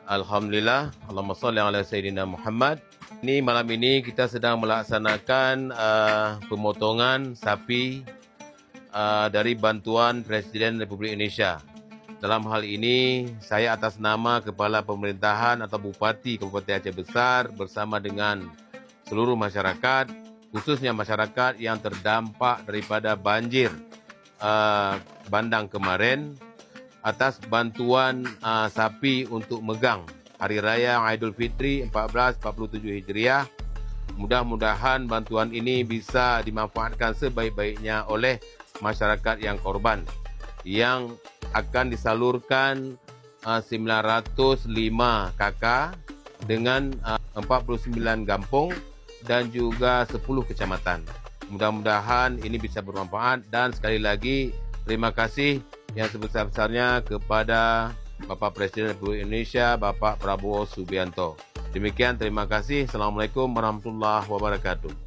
Alhamdulillah, Allahumma salli ala Sayyidina Muhammad. Ini malam ini kita sedang melaksanakan pemotongan sapi dari bantuan Presiden Republik Indonesia. Dalam hal ini, saya atas nama Kepala Pemerintahan atau Bupati Kabupaten Aceh Besar bersama dengan seluruh masyarakat, khususnya masyarakat yang terdampak daripada banjir bandang kemarin, atas bantuan sapi untuk megang Hari Raya Aidul Fitri 1447 Hijriah. Mudah-mudahan bantuan ini bisa dimanfaatkan sebaik-baiknya oleh masyarakat yang korban, yang akan disalurkan 905 KK dengan 49 kampung dan juga 10 kecamatan. Mudah-mudahan ini bisa bermanfaat, dan sekali lagi terima kasih yang sebesar-besarnya kepada Bapak Presiden Republik Indonesia, Bapak Prabowo Subianto. Demikian, terima kasih. Assalamualaikum warahmatullahi wabarakatuh.